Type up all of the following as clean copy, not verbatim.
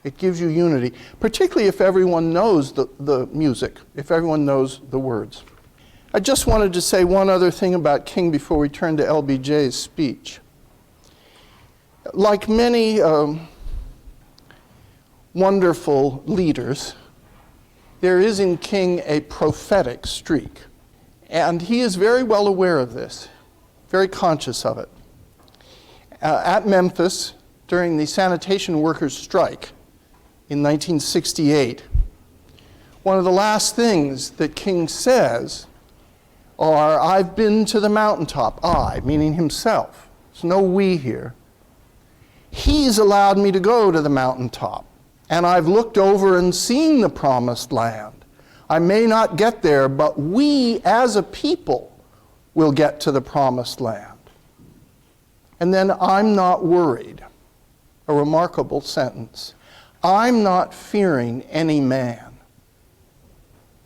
It gives you unity, particularly if everyone knows the music, if everyone knows the words. I just wanted to say one other thing about King before we turn to LBJ's speech. Like many wonderful leaders, there is in King a prophetic streak. And he is very well aware of this, very conscious of it. At Memphis, during the sanitation workers' strike in 1968, one of the last things that King says are, "I've been to the mountaintop." I, meaning himself. There's no we here. He's allowed me to go to the mountaintop, and I've looked over and seen the promised land. I may not get there, but we as a people will get to the promised land. And then I'm not worried. A remarkable sentence. I'm not fearing any man.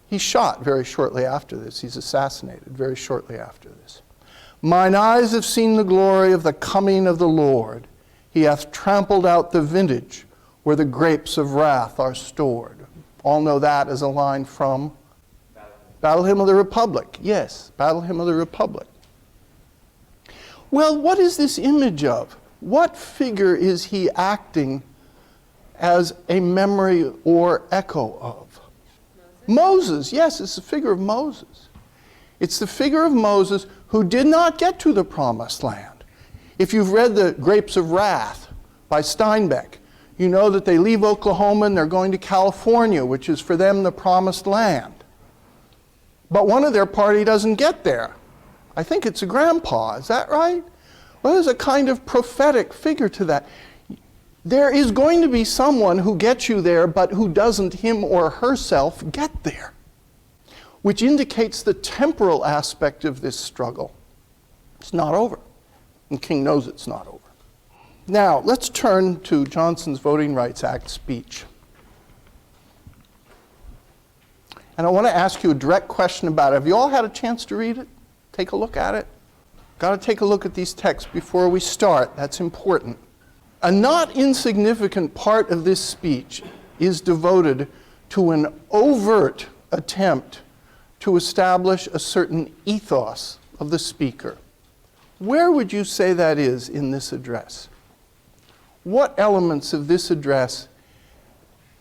He's shot very shortly after this. He's assassinated very shortly after this. Mine eyes have seen the glory of the coming of the Lord. He hath trampled out the vintage where the grapes of wrath are stored. All know that as a line from Battle Hymn of the Republic. Yes, Battle Hymn of the Republic. Well, what is this image of? What figure is he acting as a memory or echo of? Moses. Yes, it's the figure of Moses. It's the figure of Moses who did not get to the promised land. If you've read The Grapes of Wrath by Steinbeck, you know that they leave Oklahoma and they're going to California, which is for them the promised land. But one of their party doesn't get there. I think it's a grandpa, is that right? Well, there's a kind of prophetic figure to that. There is going to be someone who gets you there, but who doesn't him or herself get there, which indicates the temporal aspect of this struggle. It's not over, and King knows it's not over. Now, let's turn to Johnson's Voting Rights Act speech. And I want to ask you a direct question about it. Have you all had a chance to read it? Take a look at it? Got to take a look at these texts before we start. That's important. A not insignificant part of this speech is devoted to an overt attempt to establish a certain ethos of the speaker. Where would you say that is in this address? What elements of this address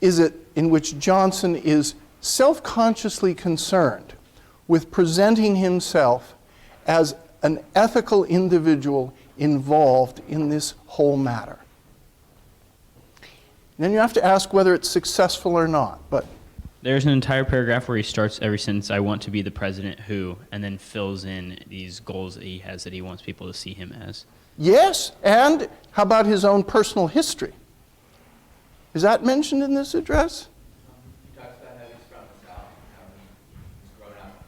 is it in which Johnson is self-consciously concerned with presenting himself as an ethical individual involved in this whole matter? And then you have to ask whether it's successful or not. But there's an entire paragraph where he starts every sentence, "I want to be the president who," and then fills in these goals that he has that he wants people to see him as. Yes, and how about his own personal history? Is that mentioned in this address? He talks about how he's from the South, how he's grown up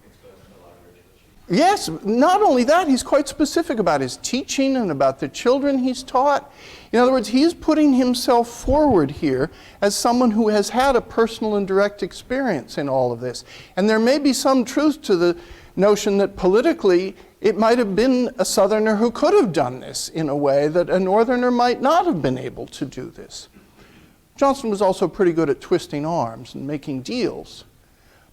exposed to a lot of racial issues. Yes, not only that, he's quite specific about his teaching and about the children he's taught. In other words, he's putting himself forward here as someone who has had a personal and direct experience in all of this. And there may be some truth to the notion that politically it might have been a Southerner who could have done this in a way that a Northerner might not have been able to do this. Johnson was also pretty good at twisting arms and making deals.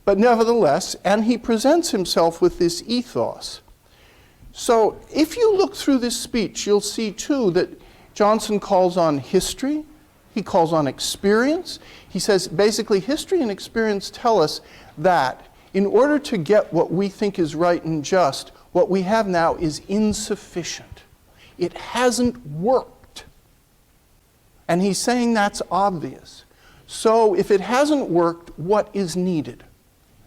But nevertheless, and he presents himself with this ethos. So if you look through this speech, you'll see too that Johnson calls on history, he calls on experience. He says basically history and experience tell us that in order to get what we think is right and just, what we have now is insufficient. It hasn't worked. And he's saying that's obvious. So if it hasn't worked, what is needed?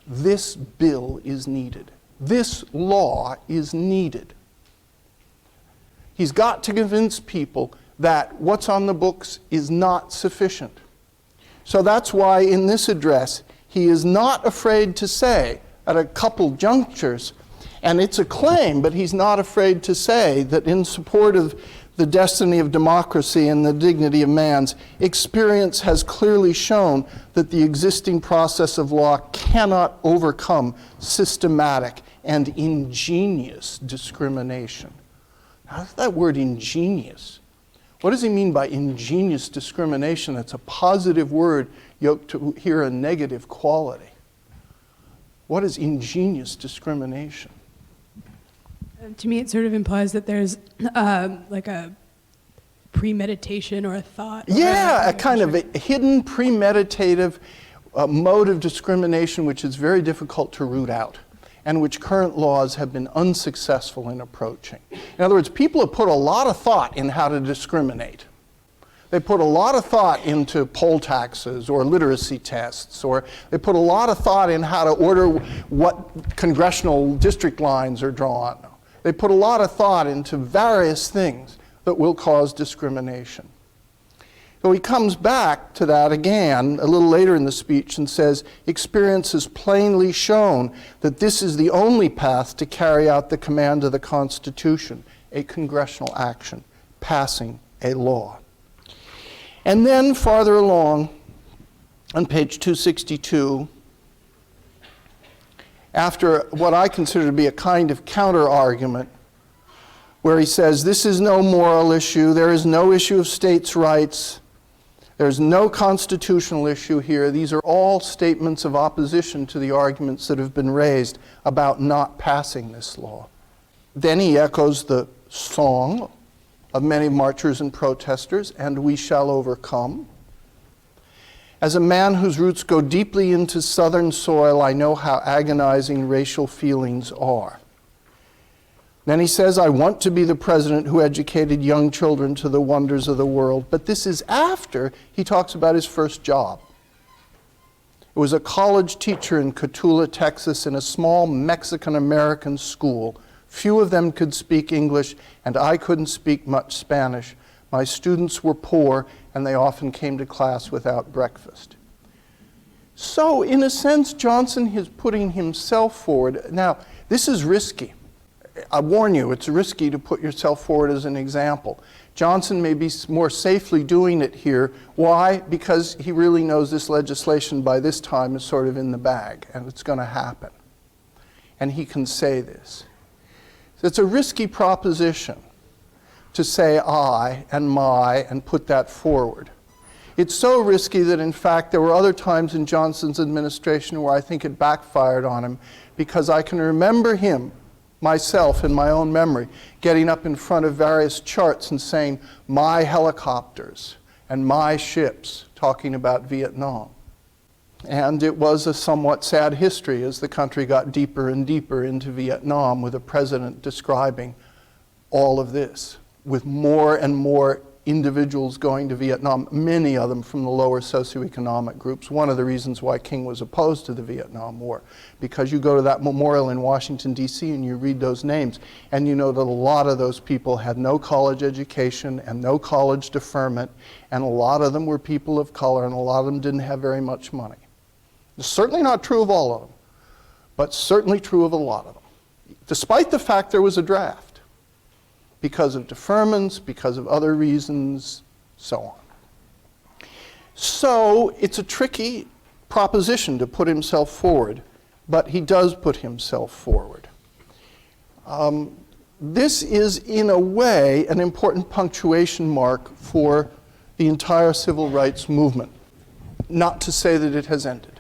This bill is needed. This law is needed. He's got to convince people that what's on the books is not sufficient. So that's why in this address, he is not afraid to say at a couple junctures, and it's a claim, but he's not afraid to say that in support of the destiny of democracy and the dignity of man's, experience has clearly shown that the existing process of law cannot overcome systematic and ingenious discrimination. How's that word ingenious? What does he mean by ingenious discrimination? That's a positive word yoked to here a negative quality. What is ingenious discrimination? To me, it sort of implies that there's like a premeditation or a thought. Yeah, a kind of a hidden premeditative mode of discrimination which is very difficult to root out and which current laws have been unsuccessful in approaching. In other words, people have put a lot of thought in how to discriminate. They put a lot of thought into poll taxes or literacy tests, or they put a lot of thought in how to order what congressional district lines are drawn. They put a lot of thought into various things that will cause discrimination. So he comes back to that again a little later in the speech and says, experience has plainly shown that this is the only path to carry out the command of the Constitution, a congressional action, passing a law. And then farther along on page 262, after what I consider to be a kind of counter-argument, where he says, this is no moral issue, there is no issue of states' rights, there's no constitutional issue here. These are all statements of opposition to the arguments that have been raised about not passing this law. Then he echoes the song of many marchers and protesters, and we shall overcome. As a man whose roots go deeply into southern soil, I know how agonizing racial feelings are. Then he says, I want to be the president who educated young children to the wonders of the world. But this is after he talks about his first job. It was a college teacher in Cotulla, Texas, in a small Mexican-American school. Few of them could speak English, and I couldn't speak much Spanish. My students were poor, and they often came to class without breakfast. So, in a sense, Johnson is putting himself forward. Now, this is risky. I warn you, it's risky to put yourself forward as an example. Johnson may be more safely doing it here. Why? Because he really knows this legislation by this time is sort of in the bag, and it's going to happen. And he can say this. So it's a risky proposition to say I and my and put that forward. It's so risky that, in fact, there were other times in Johnson's administration where I think it backfired on him, because I can remember him myself in my own memory, getting up in front of various charts and saying, my helicopters and my ships, talking about Vietnam. And it was a somewhat sad history as the country got deeper and deeper into Vietnam, with a president describing all of this, with more and more individuals going to Vietnam, many of them from the lower socioeconomic groups. One of the reasons why King was opposed to the Vietnam War, because you go to that memorial in Washington, D.C., and you read those names, and you know that a lot of those people had no college education and no college deferment, and a lot of them were people of color, and a lot of them didn't have very much money. It's certainly not true of all of them, but certainly true of a lot of them, despite the fact there was a draft. Because of deferments, because of other reasons, so on. So it's a tricky proposition to put himself forward, but he does put himself forward. This is, in a way, an important punctuation mark for the entire civil rights movement. Not to say that it has ended.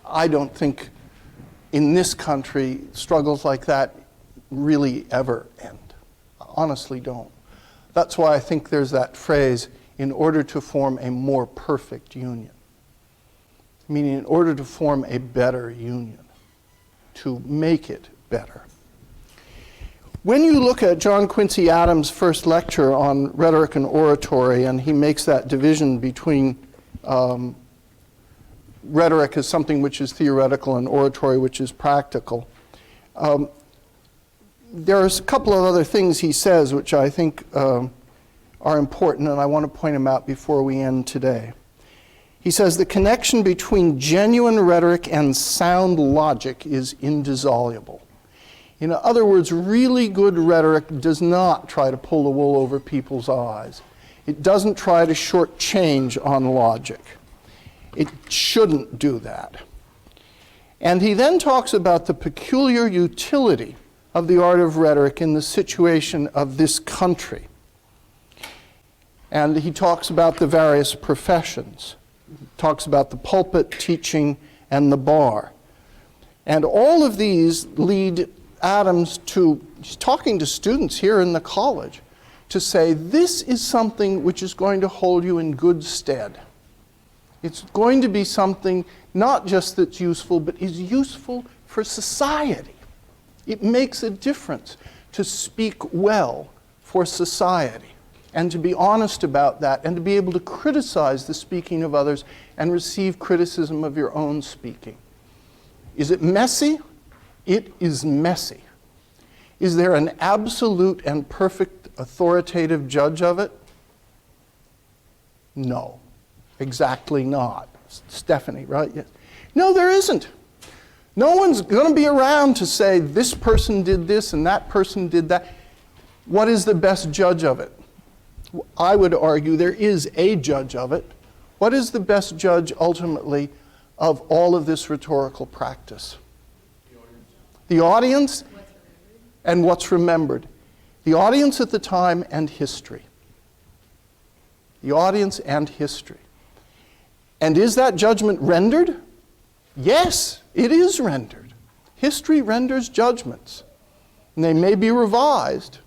I don't think in this country struggles like that really ever end. I honestly don't. That's why I think there's that phrase, in order to form a more perfect union. Meaning in order to form a better union, to make it better. When you look at John Quincy Adams' first lecture on rhetoric and oratory, and he makes that division between rhetoric as something which is theoretical and oratory which is practical, there's a couple of other things he says which I think are important, and I want to point them out before we end today. He says the connection between genuine rhetoric and sound logic is indissoluble. In other words, really good rhetoric does not try to pull the wool over people's eyes. It doesn't try to shortchange on logic. It shouldn't do that. And he then talks about the peculiar utility of the art of rhetoric in the situation of this country. And he talks about the various professions. He talks about the pulpit, teaching, and the bar. And all of these lead Адамс to, he's talking to students here in the college, to say this is something which is going to hold you in good stead. It's going to be something not just that's useful, but is useful for society. It makes a difference to speak well for society and to be honest about that and to be able to criticize the speaking of others and receive criticism of your own speaking. Is it messy? It is messy. Is there an absolute and perfect authoritative judge of it? No, exactly not. Stephanie, right? Yes. No, there isn't. No one's going to be around to say this person did this and that person did that. What is the best judge of it? I would argue there is a judge of it. What is the best judge ultimately of all of this rhetorical practice? The audience and what's remembered. The audience at the time and history. The audience and history. And is that judgment rendered? Yes, it is rendered. History renders judgments. And they may be revised,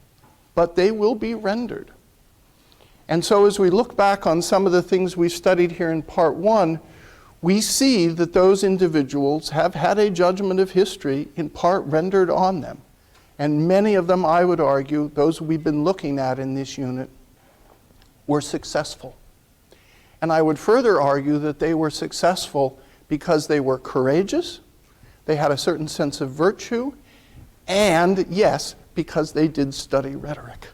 but they will be rendered. And so as we look back on some of the things we studied here in part 1, we see that those individuals have had a judgment of history in part rendered on them. And many of them, I would argue, those we've been looking at in this unit, were successful. And I would further argue that they were successful because they were courageous, they had a certain sense of virtue, and yes, because they did study rhetoric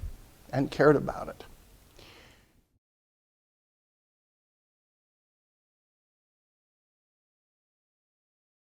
and cared about it.